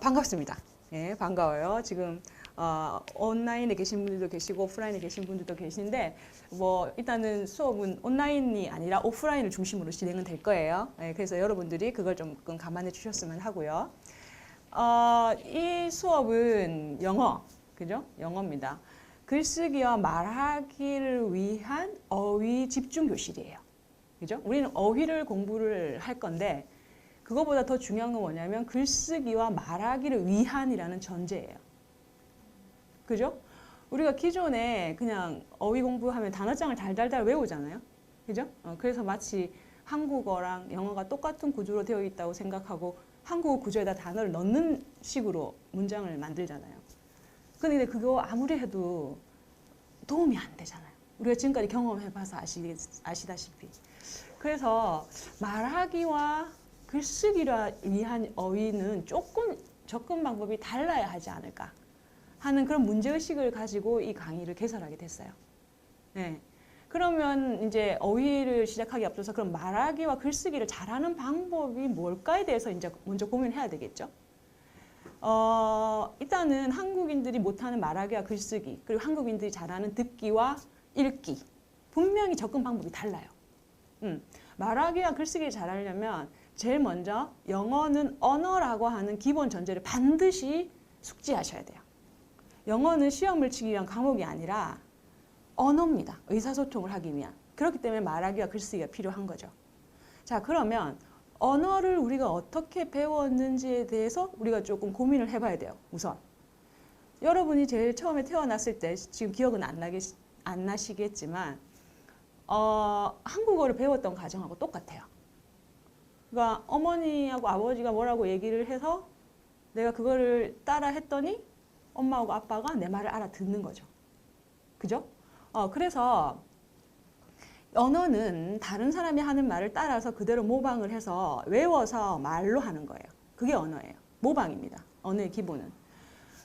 반갑습니다. 예, 반가워요. 지금 온라인에 계신 분들도 계시고 오프라인에 계신 분들도 계신데 일단은 수업은 온라인이 아니라 오프라인을 중심으로 진행은 될 거예요. 예, 그래서 여러분들이 그걸 조금 감안해 주셨으면 하고요. 이 수업은 영어, 그죠? 영어입니다. 글쓰기와 말하기를 위한 어휘 집중 교실이에요. 그죠? 우리는 어휘를 공부를 할 건데 그거보다 더 중요한 건 뭐냐면 글쓰기와 말하기를 위한이라는 전제예요. 그죠? 우리가 기존에 그냥 어휘 공부하면 단어장을 달달달 외우잖아요. 그죠? 그래서 마치 한국어랑 영어가 똑같은 구조로 되어 있다고 생각하고 한국어 구조에다 단어를 넣는 식으로 문장을 만들잖아요. 근데 그거 아무리 해도 도움이 안 되잖아요. 우리가 지금까지 경험해봐서 아시다시피. 그래서 말하기와 글쓰기를 위한 어휘는 조금 접근 방법이 달라야 하지 않을까 하는 그런 문제의식을 가지고 이 강의를 개설하게 됐어요. 네. 그러면 이제 어휘를 시작하기 앞서서 그럼 말하기와 글쓰기를 잘하는 방법이 뭘까에 대해서 이제 먼저 고민해야 되겠죠. 일단은 한국인들이 못하는 말하기와 글쓰기, 그리고 한국인들이 잘하는 듣기와 읽기, 분명히 접근 방법이 달라요. 말하기와 글쓰기를 잘하려면 제일 먼저 영어는 언어라고 하는 기본 전제를 반드시 숙지하셔야 돼요. 영어는 시험을 치기 위한 과목이 아니라 언어입니다. 의사소통을 하기 위한. 그렇기 때문에 말하기와 글쓰기가 필요한 거죠. 자, 그러면 언어를 우리가 어떻게 배웠는지에 대해서 우리가 조금 고민을 해봐야 돼요. 우선 여러분이 제일 처음에 태어났을 때 지금 기억은 안 나시겠지만 한국어를 배웠던 과정하고 똑같아요. 그러니까 어머니하고 아버지가 뭐라고 얘기를 해서 내가 그거를 따라 했더니 엄마하고 아빠가 내 말을 알아듣는 거죠. 그죠? 그래서 언어는 다른 사람이 하는 말을 따라서 그대로 모방을 해서 외워서 말로 하는 거예요. 그게 언어예요. 모방입니다. 언어의 기본은.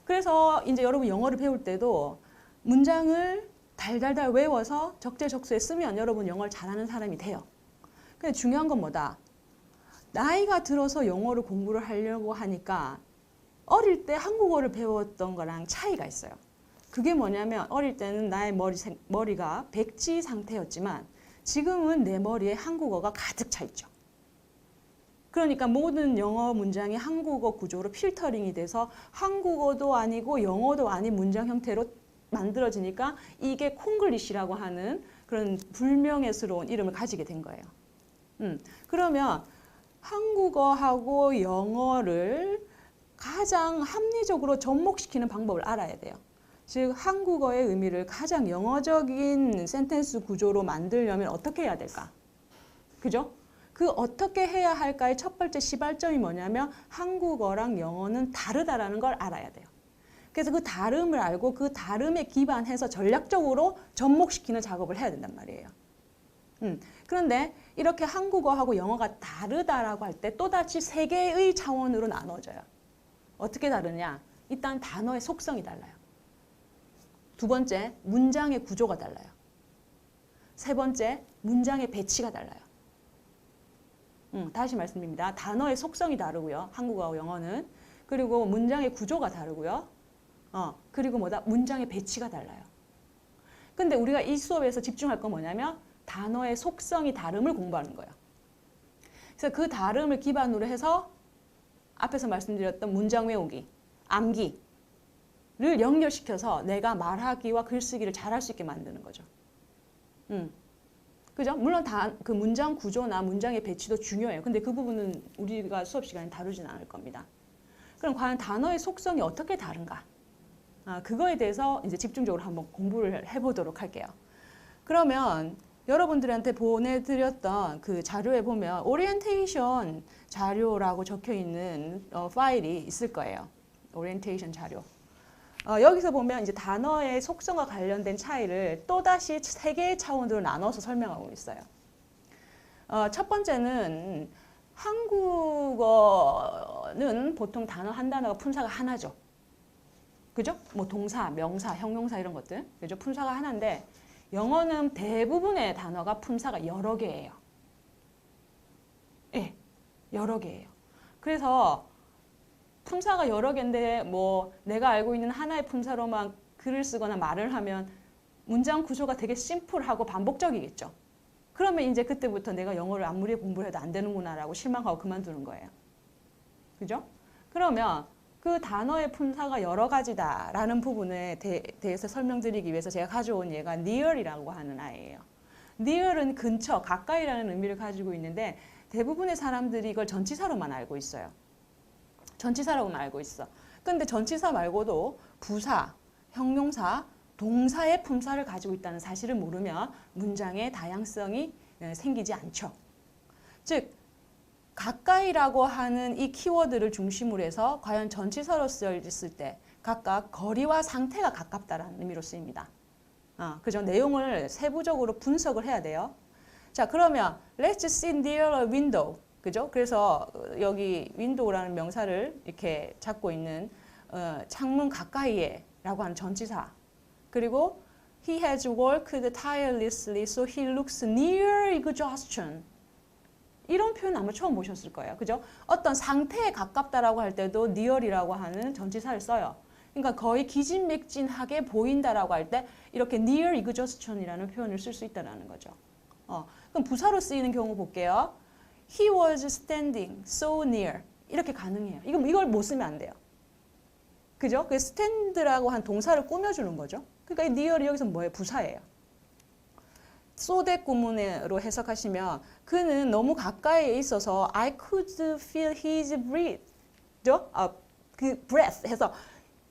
그래서 이제 여러분 영어를 배울 때도 문장을 달달달 외워서 적재적소에 쓰면 여러분 영어를 잘하는 사람이 돼요. 근데 중요한 건 뭐다? 나이가 들어서 영어를 공부를 하려고 하니까 어릴 때 한국어를 배웠던 거랑 차이가 있어요. 그게 뭐냐면 어릴 때는 나의 머리가 백지 상태였지만 지금은 내 머리에 한국어가 가득 차 있죠. 그러니까 모든 영어 문장이 한국어 구조로 필터링이 돼서 한국어도 아니고 영어도 아닌 문장 형태로 만들어지니까 이게 콩글리시라고 하는 그런 불명예스러운 이름을 가지게 된 거예요. 그러면 한국어하고 영어를 가장 합리적으로 접목시키는 방법을 알아야 돼요. 즉 한국어의 의미를 가장 영어적인 센텐스 구조로 만들려면 어떻게 해야 될까? 그죠? 그 어떻게 해야 할까의 첫 번째 시발점이 뭐냐면 한국어랑 영어는 다르다라는 걸 알아야 돼요. 그래서 그 다름을 알고 그 다름에 기반해서 전략적으로 접목시키는 작업을 해야 된단 말이에요. 그런데 이렇게 한국어하고 영어가 다르다라고 할 때 또다시 세 개의 차원으로 나눠져요. 어떻게 다르냐? 일단 단어의 속성이 달라요. 두 번째, 문장의 구조가 달라요. 세 번째, 문장의 배치가 달라요. 다시 말씀드립니다. 단어의 속성이 다르고요. 한국어하고 영어는. 그리고 문장의 구조가 다르고요. 그리고 문장의 배치가 달라요. 근데 우리가 이 수업에서 집중할 건 뭐냐면 단어의 속성이 다름을 공부하는 거예요. 그래서 그 다름을 기반으로 해서 앞에서 말씀드렸던 문장 외우기, 암기를 연결시켜서 내가 말하기와 글쓰기를 잘할 수 있게 만드는 거죠. 그죠? 물론 그 문장 구조나 문장의 배치도 중요해요. 근데 그 부분은 우리가 수업 시간에 다루진 않을 겁니다. 그럼 과연 단어의 속성이 어떻게 다른가? 그거에 대해서 이제 집중적으로 한번 공부를 해보도록 할게요. 그러면 여러분들한테 보내드렸던 그 자료에 보면 오리엔테이션 자료라고 적혀 있는 파일이 있을 거예요. 오리엔테이션 자료. 여기서 보면 이제 단어의 속성과 관련된 차이를 또다시 세 개의 차원으로 나눠서 설명하고 있어요. 첫 번째는 한국어는 보통 단어 한 단어가 품사가 하나죠. 그죠? 동사, 명사, 형용사 이런 것들. 그죠? 품사가 하나인데 영어는 대부분의 단어가 품사가 여러 개예요. 예, 여러 개예요. 그래서 품사가 여러 개인데 뭐 내가 알고 있는 하나의 품사로만 글을 쓰거나 말을 하면 문장 구조가 되게 심플하고 반복적이겠죠. 그러면 이제 그때부터 내가 영어를 아무리 공부를 해도 안 되는구나라고 실망하고 그만두는 거예요. 그죠? 그러면 그 단어의 품사가 여러 가지다라는 부분에 대해서 설명드리기 위해서 제가 가져온 얘가 near이라고 하는 아이예요. near은 근처, 가까이라는 의미를 가지고 있는데 대부분의 사람들이 이걸 전치사로만 알고 있어요. 전치사로만 알고 있어. 근데 전치사 말고도 부사, 형용사, 동사의 품사를 가지고 있다는 사실을 모르면 문장의 다양성이 생기지 않죠. 즉 가까이라고 하는 이 키워드를 중심으로 해서 과연 전치사로 쓰였을 때 각각 거리와 상태가 가깝다는 의미로 쓰입니다. 그죠? 내용을 세부적으로 분석을 해야 돼요. 자, 그러면 let's sit near a window. 그죠? 그래서 여기 window라는 명사를 이렇게 잡고 있는 창문 가까이에 라고 하는 전치사. 그리고 he has worked tirelessly so he looks near exhaustion. 이런 표현 아마 처음 보셨을 거예요. 그죠? 어떤 상태에 가깝다라고 할 때도 near이라고 하는 전치사를 써요. 그러니까 거의 기진맥진하게 보인다라고 할 때 이렇게 near exhaustion이라는 표현을 쓸 수 있다는 거죠. 그럼 부사로 쓰이는 경우 볼게요. He was standing so near. 이렇게 가능해요. 이걸 못 쓰면 안 돼요. 그죠? 그 stand라고 한 동사를 꾸며주는 거죠. 그러니까 이 near이 여기서 뭐예요? 부사예요. so that 구문으로 해석하시면 그는 너무 가까이에 있어서 I could feel his breath. 그죠? 그 breath 해서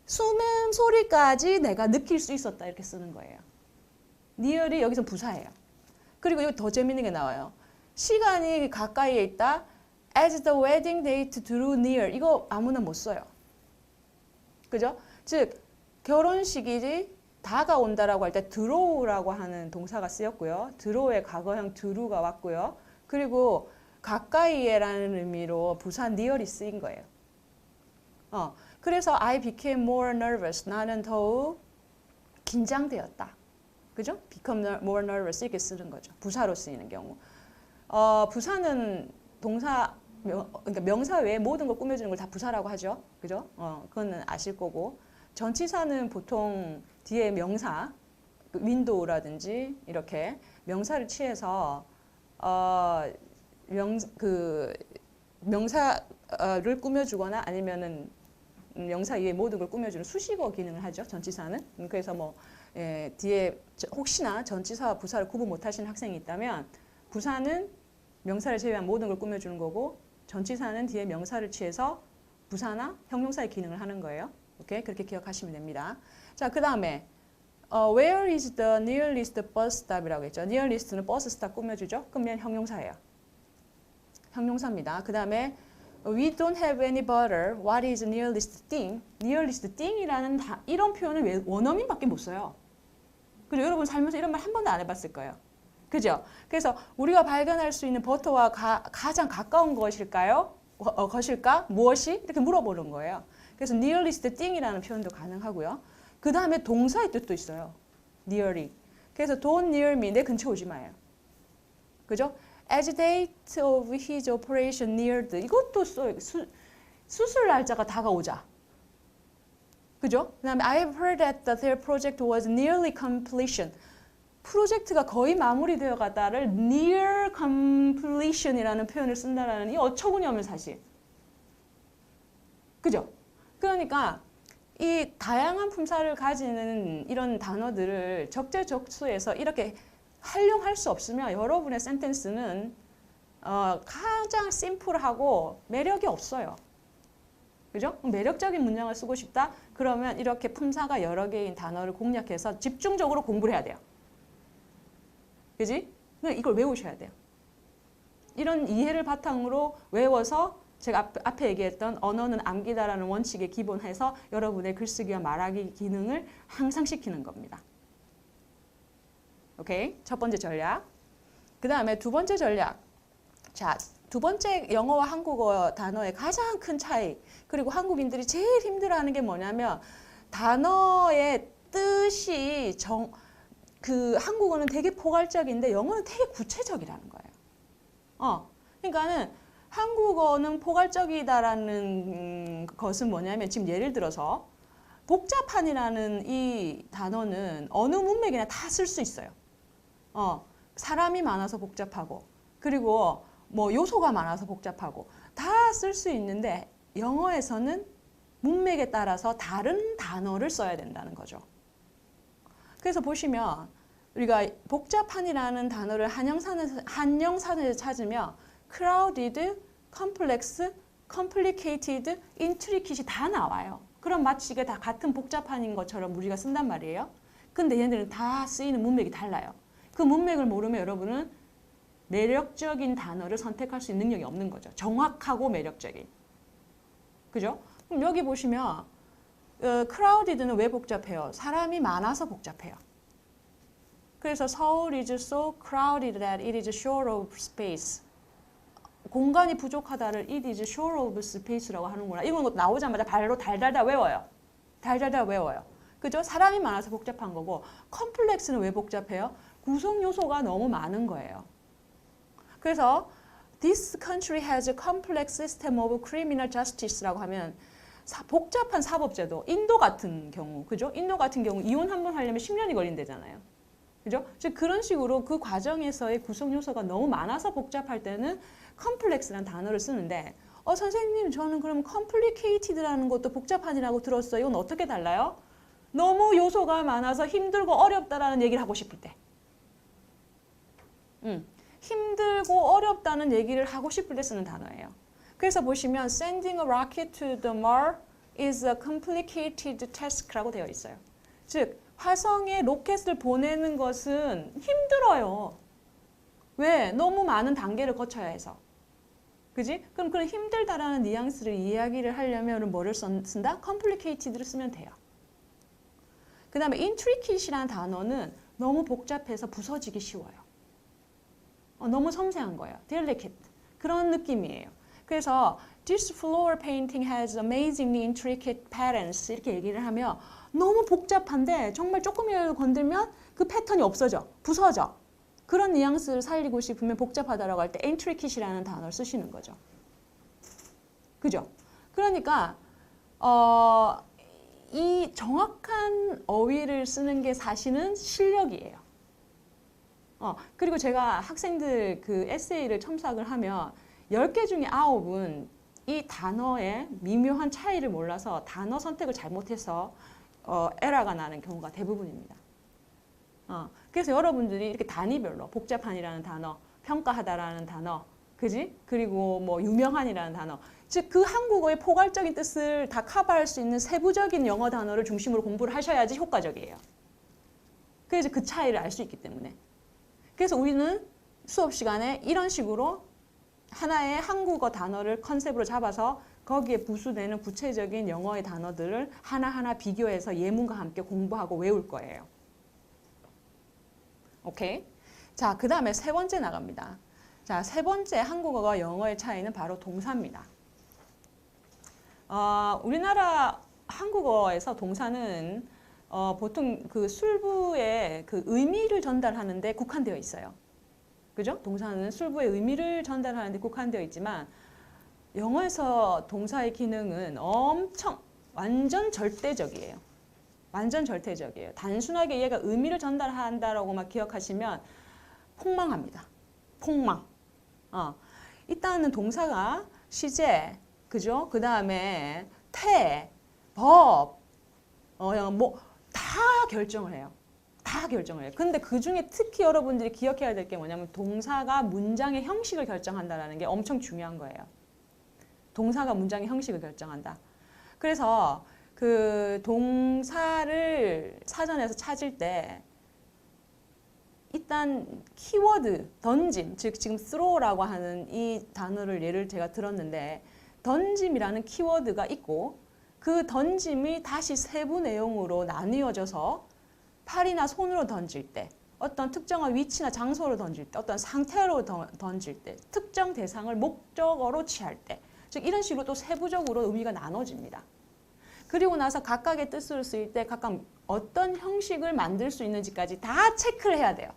숨은 소리까지 내가 느낄 수 있었다. 이렇게 쓰는 거예요. near이 여기서 부사예요. 그리고 이거 더 재밌는 게 나와요. 시간이 가까이에 있다. As the wedding date drew near. 이거 아무나 못 써요. 그죠? 즉 결혼식이 다가온다라고 할 때 draw라고 하는 동사가 쓰였고요. draw의 과거형 draw가 왔고요. 그리고 가까이에라는 의미로 부사 near이 쓰인 거예요. 그래서 I became more nervous. 나는 더욱 긴장되었다. 그죠? become more nervous 이렇게 쓰는 거죠. 부사로 쓰이는 경우. 부사는 동사, 그러니까 명사 외에 모든 걸 꾸며주는 걸 다 부사라고 하죠. 그죠? 그거는 아실 거고. 전치사는 보통 뒤에 명사, 윈도우라든지 이렇게 명사를 취해서 명사를 꾸며주거나 아니면은 명사 이외의 모든 걸 꾸며주는 수식어 기능을 하죠. 전치사는. 그래서 뭐 뒤에 혹시나 전치사와 부사를 구분 못하시는 학생이 있다면 부사는 명사를 제외한 모든 걸 꾸며주는 거고 전치사는 뒤에 명사를 취해서 부사나 형용사의 기능을 하는 거예요. 오케이? 그렇게 기억하시면 됩니다. 자, 그 다음에 Where is the nearest bus stop이라고 했죠. nearest는 버스 스탑 꾸며주죠. 그러면 형용사예요. 형용사입니다. 그 다음에 We don't have any butter. What is nearest thing? nearest thing이라는 이런 표현을 원어민밖에 못 써요. 그죠? 여러분 살면서 이런 말 한 번도 안 해봤을 거예요. 그죠? 그래서 우리가 발견할 수 있는 버터와 가장 가까운 것일까요? 것일까? 무엇이? 이렇게 물어보는 거예요. 그래서 nearest thing이라는 표현도 가능하고요. 그 다음에 동사의 뜻도 있어요. nearly. 그래서 don't near me. 내 근처 오지 마요. 그죠? As date of his operation neared. 이것도 써요. 수술 날짜가 다가오자. 그죠? 그 다음에 I have heard that their project was nearly completion. 프로젝트가 거의 마무리되어 가다를 near completion이라는 표현을 쓴다라는 이 어처구니없는 사실. 그죠? 그러니까 이 다양한 품사를 가지는 이런 단어들을 적재적소에서 이렇게 활용할 수 없으면 여러분의 센텐스는 가장 심플하고 매력이 없어요. 그죠? 매력적인 문장을 쓰고 싶다? 그러면 이렇게 품사가 여러 개인 단어를 공략해서 집중적으로 공부를 해야 돼요. 그지? 이걸 외우셔야 돼요. 이런 이해를 바탕으로 외워서 제가 앞에 얘기했던 언어는 암기다라는 원칙에 기본해서 여러분의 글쓰기와 말하기 기능을 향상시키는 겁니다. 오케이? 첫 번째 전략. 그 다음에 두 번째 전략. 자, 두 번째 영어와 한국어 단어의 가장 큰 차이. 그리고 한국인들이 제일 힘들어하는 게 뭐냐면 단어의 뜻이 한국어는 되게 포괄적인데 영어는 되게 구체적이라는 거예요. 그러니까는 한국어는 포괄적이다라는 것은 뭐냐면 지금 예를 들어서 복잡한이라는 이 단어는 어느 문맥이나 다 쓸 수 있어요. 사람이 많아서 복잡하고 그리고 뭐 요소가 많아서 복잡하고 다 쓸 수 있는데 영어에서는 문맥에 따라서 다른 단어를 써야 된다는 거죠. 그래서 보시면 우리가 복잡한이라는 단어를 한영사전에서 찾으면 crowded, complex, complicated, intricate 다 나와요. 그럼 마치 이게 다 같은 복잡한인 것처럼 우리가 쓴단 말이에요. 근데 얘네들은 다 쓰이는 문맥이 달라요. 그 문맥을 모르면 여러분은 매력적인 단어를 선택할 수 있는 능력이 없는 거죠. 정확하고 매력적인. 그죠? 그럼 여기 보시면 crowded는 왜 복잡해요? 사람이 많아서 복잡해요. 그래서 서울 is so crowded that it is short of space. 공간이 부족하다를 it is short of space라고 하는구나. 이건 나오자마자 발로 달달달 외워요. 달달달 외워요. 그죠? 사람이 많아서 복잡한 거고 complex는 왜 복잡해요? 구성 요소가 너무 많은 거예요. 그래서 This country has a complex system of criminal justice라고 하면 복잡한 사법제도. 인도 같은 경우, 그죠? 인도 같은 경우 이혼 한 번 하려면 10년이 걸린대잖아요. 그죠? 즉 그런 식으로 그 과정에서의 구성 요소가 너무 많아서 복잡할 때는 complex라는 단어를 쓰는데 선생님 저는 그럼 complicated라는 것도 복잡한이라고 들었어요. 이건 어떻게 달라요? 너무 요소가 많아서 힘들고 어렵다라는 얘기를 하고 싶을 때. 힘들고 어렵다는 얘기를 하고 싶을 때 쓰는 단어예요. 그래서 보시면 sending a rocket to the Mars is a complicated task라고 되어 있어요. 즉 화성에 로켓을 보내는 것은 힘들어요. 왜? 너무 많은 단계를 거쳐야 해서. 그지? 그럼 그런 힘들다라는 뉘앙스를 이야기를 하려면 뭐를 쓴다? complicated를 쓰면 돼요. 그 다음에 intricate이라는 단어는 너무 복잡해서 부서지기 쉬워요. 너무 섬세한 거예요. delicate. 그런 느낌이에요. 그래서 this floor painting has amazingly intricate patterns 이렇게 얘기를 하면 너무 복잡한데 정말 조금이라도 건들면 그 패턴이 없어져. 부서져. 그런 뉘앙스를 살리고 싶으면 복잡하다라고 할 때 intricate이라는 단어를 쓰시는 거죠. 그죠? 그러니까 이 정확한 어휘를 쓰는 게 사실은 실력이에요. 그리고 제가 학생들 그 에세이를 첨삭을 하면 10개 중에 9은 이 단어의 미묘한 차이를 몰라서 단어 선택을 잘못해서 에러가 나는 경우가 대부분입니다. 그래서 여러분들이 이렇게 단위별로 복잡한이라는 단어, 평가하다라는 단어, 그지? 그리고 뭐 유명한이라는 단어, 즉 그 한국어의 포괄적인 뜻을 다 커버할 수 있는 세부적인 영어 단어를 중심으로 공부를 하셔야지 효과적이에요. 그래서 그 차이를 알 수 있기 때문에. 그래서 우리는 수업 시간에 이런 식으로 하나의 한국어 단어를 컨셉으로 잡아서 거기에 부수되는 구체적인 영어의 단어들을 하나하나 비교해서 예문과 함께 공부하고 외울 거예요. 오케이? 자, 그 다음에 세 번째 나갑니다. 자, 세 번째 한국어와 영어의 차이는 바로 동사입니다. 우리나라 한국어에서 동사는 보통 그 술부의 그 의미를 전달하는데 국한되어 있어요. 그죠? 동사는 술부의 의미를 전달하는데 국한되어 있지만 영어에서 동사의 기능은 완전 절대적이에요. 완전 절대적이에요. 단순하게 얘가 의미를 전달한다라고만 기억하시면 폭망합니다. 폭망. 일단은 동사가 시제, 그죠? 그 다음에 태, 법, 다 결정을 해요. 다 결정을 해요. 근데 그 중에 특히 여러분들이 기억해야 될 게 뭐냐면 동사가 문장의 형식을 결정한다는 게 엄청 중요한 거예요. 동사가 문장의 형식을 결정한다. 그래서 그 동사를 사전에서 찾을 때 일단 키워드, 던짐, 즉 지금 throw라고 하는 이 단어를 예를 제가 들었는데 던짐이라는 키워드가 있고 그 던짐이 다시 세부 내용으로 나뉘어져서 팔이나 손으로 던질 때, 어떤 특정한 위치나 장소로 던질 때, 어떤 상태로 던질 때, 특정 대상을 목적어로 취할 때, 즉 이런 식으로 또 세부적으로 의미가 나눠집니다. 그리고 나서 각각의 뜻을 쓰일 때 각각 어떤 형식을 만들 수 있는지까지 다 체크를 해야 돼요.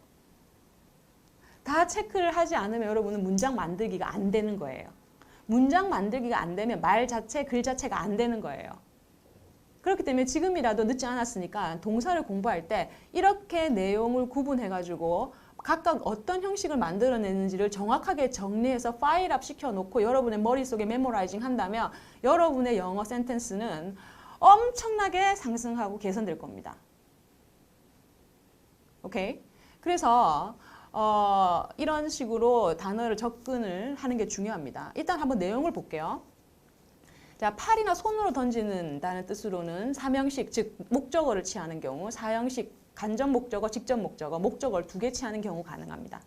다 체크를 하지 않으면 여러분은 문장 만들기가 안 되는 거예요. 문장 만들기가 안 되면 말 자체, 글 자체가 안 되는 거예요. 그렇기 때문에 지금이라도 늦지 않았으니까 동사를 공부할 때 이렇게 내용을 구분해가지고 각각 어떤 형식을 만들어내는지를 정확하게 정리해서 파일업 시켜놓고 여러분의 머릿속에 메모라이징 한다면 여러분의 영어 센텐스는 엄청나게 상승하고 개선될 겁니다. 오케이? 그래서 이런 식으로 단어를 접근을 하는 게 중요합니다. 일단 한번 내용을 볼게요. 자, 팔이나 손으로 던지는다는 뜻으로는 삼형식, 즉 목적어를 취하는 경우, 사형식, 간접 목적어, 직접 목적어, 목적어를 2개 취하는 경우 가능합니다.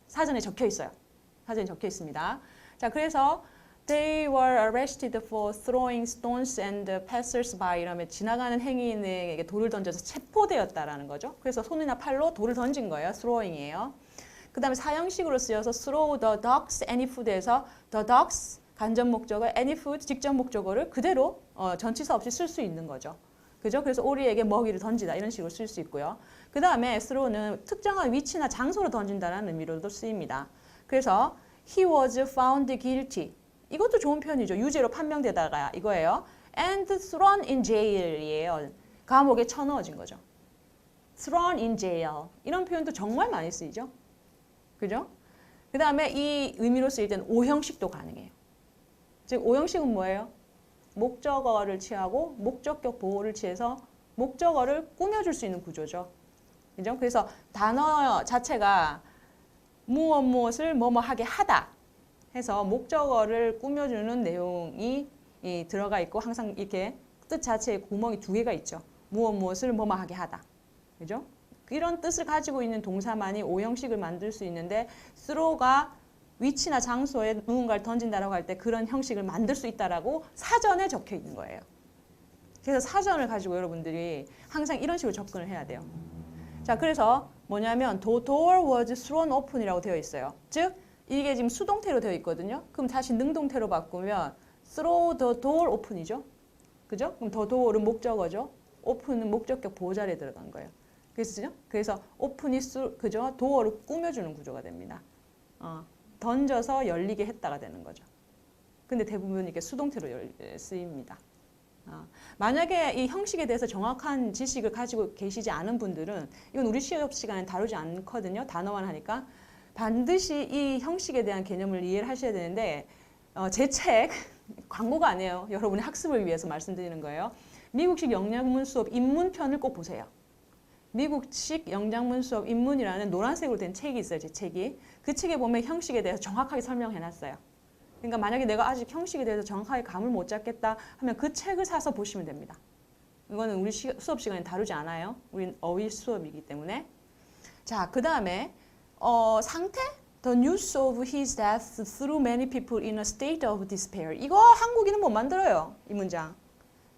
사전에 적혀 있어요. 사전에 적혀 있습니다. 자, 그래서 They were arrested for throwing stones and passers-by 이러면 지나가는 행인에게 돌을 던져서 체포되었다라는 거죠. 그래서 손이나 팔로 돌을 던진 거예요. throwing이에요. 그 다음에 사형식으로 쓰여서 throw the dogs any food에서 the dogs 간접 목적어, any food 직접 목적어를 그대로 전치사 없이 쓸 수 있는 거죠. 그죠? 그래서 오리에게 먹이를 던지다 이런 식으로 쓸 수 있고요. 그 다음에 throw는 특정한 위치나 장소로 던진다는 의미로도 쓰입니다. 그래서 he was found guilty. 이것도 좋은 표현이죠. 유죄로 판명되다가 이거예요. and thrown in jail이에요. 감옥에 쳐넣어진 거죠. thrown in jail. 이런 표현도 정말 많이 쓰이죠. 그죠? 그 다음에 이 의미로 쓰일 때는 오형식도 가능해요. 즉 오형식은 뭐예요? 목적어를 취하고 목적격 보호를 취해서 목적어를 꾸며줄 수 있는 구조죠. 그죠? 그래서 단어 자체가 무엇을 뭐뭐하게 하다 해서 목적어를 꾸며주는 내용이 들어가 있고 항상 이렇게 뜻 자체에 구멍이 2개가 있죠. 무엇을 뭐뭐하게 하다. 그죠? 이런 뜻을 가지고 있는 동사만이 오형식을 만들 수 있는데 throw가 위치나 장소에 누군가를 던진다라고 할 때 그런 형식을 만들 수 있다라고 사전에 적혀 있는 거예요. 그래서 사전을 가지고 여러분들이 항상 이런 식으로 접근을 해야 돼요. 자, 그래서 뭐냐면 the door was thrown open이라고 되어 있어요. 즉 이게 지금 수동태로 되어 있거든요. 그럼 다시 능동태로 바꾸면 throw the door open이죠. 그죠? 그럼 the door은 목적어죠. open은 목적격 보호자리에 들어간 거예요. 그래서 open이 그죠? door를 꾸며주는 구조가 됩니다. 던져서 열리게 했다가 되는 거죠. 근데 대부분 이렇게 수동태로 쓰입니다. 만약에 이 형식에 대해서 정확한 지식을 가지고 계시지 않은 분들은 이건 우리 시험 시간에 다루지 않거든요. 단어만 하니까 반드시 이 형식에 대한 개념을 이해를 하셔야 되는데 제 책 광고가 아니에요. 여러분의 학습을 위해서 말씀드리는 거예요. 미국식 영양문 수업 입문편을 꼭 보세요. 미국식 영양문 수업 입문이라는 노란색으로 된 책이 있어요. 제 책이. 그 책에 보면 형식에 대해서 정확하게 설명해놨어요. 그러니까 만약에 내가 아직 형식에 대해서 정확하게 감을 못 잡겠다 하면 그 책을 사서 보시면 됩니다. 이거는 우리 수업 시간에 다루지 않아요. 우린 어휘 수업이기 때문에. 자, 그 다음에 상태? The news of his death threw many people in a state of despair. 이거 한국인은 못 만들어요. 이 문장.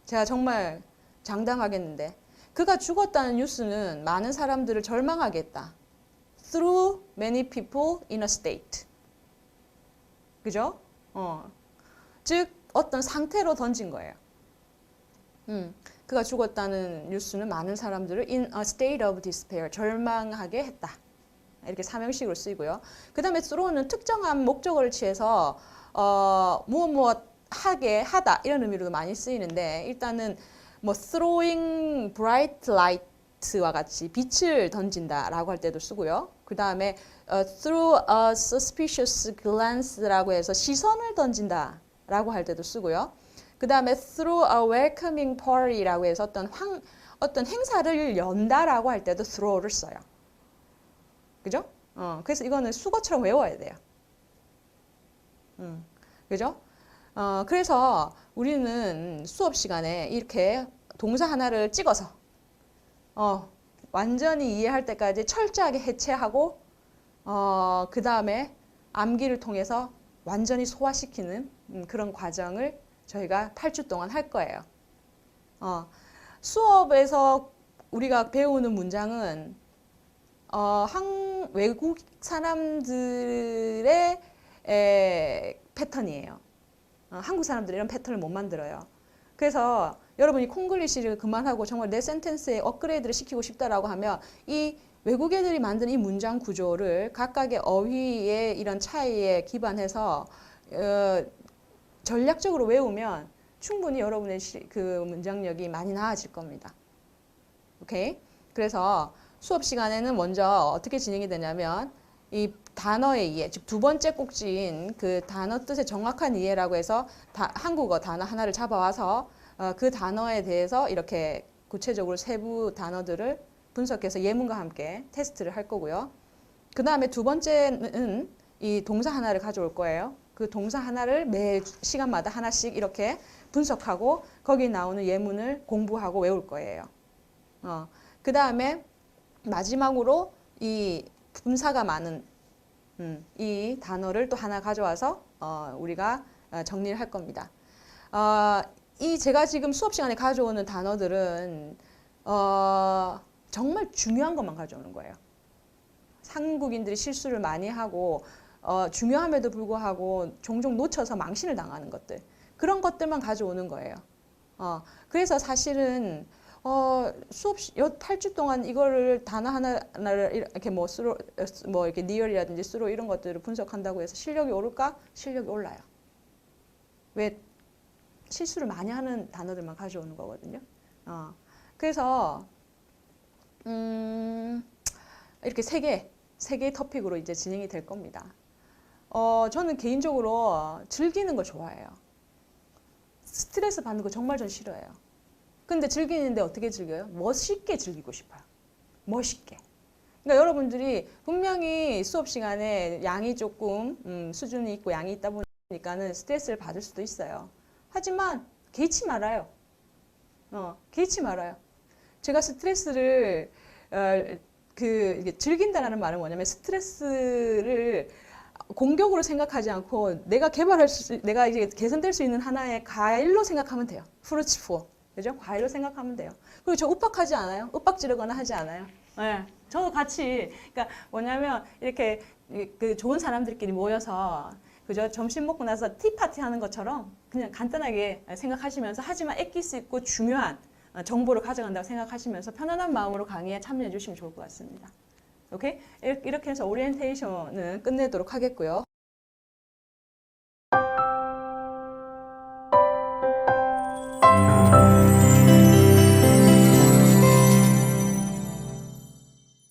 제가 정말 장담하겠는데. 그가 죽었다는 뉴스는 많은 사람들을 절망하게 했다. Threw many people in a state. 그죠? 즉 어떤 상태로 던진 거예요. 그가 죽었다는 뉴스는 많은 사람들을 in a state of despair. 절망하게 했다. 이렇게 삼형식으로 쓰이고요. 그 다음에 throw는 특정한 목적어를 취해서 무엇 하게 하다 이런 의미로도 많이 쓰이는데 일단은 뭐 throwing bright light와 같이 빛을 던진다라고 할 때도 쓰고요. 그 다음에 through a suspicious glance라고 해서 시선을 던진다라고 할 때도 쓰고요. 그 다음에 through a welcoming party라고 해서 어떤 행사를 연다라고 할 때도 throw를 써요. 그죠? 그래서 이거는 수거처럼 외워야 돼요. 그죠? 그래서 우리는 수업 시간에 이렇게 동사 하나를 찍어서 완전히 이해할 때까지 철저하게 해체하고 그 다음에 암기를 통해서 완전히 소화시키는 그런 과정을 저희가 8주 동안 할 거예요. 수업에서 우리가 배우는 문장은 외국 사람들의 패턴이에요. 한국 사람들이 이런 패턴을 못 만들어요. 그래서 여러분이 콩글리시를 그만하고 정말 내 센텐스에 업그레이드를 시키고 싶다라고 하면 이 외국 애들이 만든 이 문장 구조를 각각의 어휘의 이런 차이에 기반해서 전략적으로 외우면 충분히 여러분의 그 문장력이 많이 나아질 겁니다. 오케이? 그래서 수업 시간에는 먼저 어떻게 진행이 되냐면 이 단어의 이해, 즉 두 번째 꼭지인 그 단어 뜻의 정확한 이해라고 해서 한국어 단어 하나를 잡아와서 그 단어에 대해서 이렇게 구체적으로 세부 단어들을 분석해서 예문과 함께 테스트를 할 거고요. 그 다음에 두 번째는 이 동사 하나를 가져올 거예요. 그 동사 하나를 매 시간마다 하나씩 이렇게 분석하고 거기 나오는 예문을 공부하고 외울 거예요. 그 다음에 마지막으로 이 분사가 많은 이 단어를 또 하나 가져와서 우리가 정리를 할 겁니다. 이 제가 지금 수업 시간에 가져오는 단어들은 정말 중요한 것만 가져오는 거예요. 한국인들이 실수를 많이 하고 중요함에도 불구하고 종종 놓쳐서 망신을 당하는 것들, 그런 것들만 가져오는 거예요. 그래서 사실은 수업 8주 동안 이거를 단어 하나를 이렇게 뭐 이렇게 니얼이라든지 스로 이런 것들을 분석한다고 해서 실력이 오를까? 실력이 올라요. 왜? 실수를 많이 하는 단어들만 가져오는 거거든요. 그래서 이렇게 세 개의 토픽으로 이제 진행이 될 겁니다. 저는 개인적으로 즐기는 거 좋아해요. 스트레스 받는 거 정말 전 싫어해요. 근데 즐기는데 어떻게 즐겨요? 멋있게 즐기고 싶어요. 멋있게. 그러니까 여러분들이 분명히 수업 시간에 양이 조금 수준이 있고 양이 있다 보니까는 스트레스를 받을 수도 있어요. 하지만 개의치 말아요. 개의치 말아요. 제가 스트레스를 이게 즐긴다라는 말은 뭐냐면 스트레스를 공격으로 생각하지 않고 내가 내가 이제 개선될 수 있는 하나의 과일로 생각하면 돼요. 프루츠 포. 그죠? 과일로 생각하면 돼요. 그리고 저 윽박하지 않아요. 윽박지르거나 하지 않아요. 네. 저도 같이, 그러니까 뭐냐면 이렇게 그 좋은 사람들끼리 모여서 그죠? 점심 먹고 나서 티파티 하는 것처럼 그냥 간단하게 생각하시면서 하지만 액기스 있고 중요한 정보를 가져간다고 생각하시면서 편안한 마음으로 강의에 참여해 주시면 좋을 것 같습니다. 오케이? 이렇게 해서 오리엔테이션은 끝내도록 하겠고요.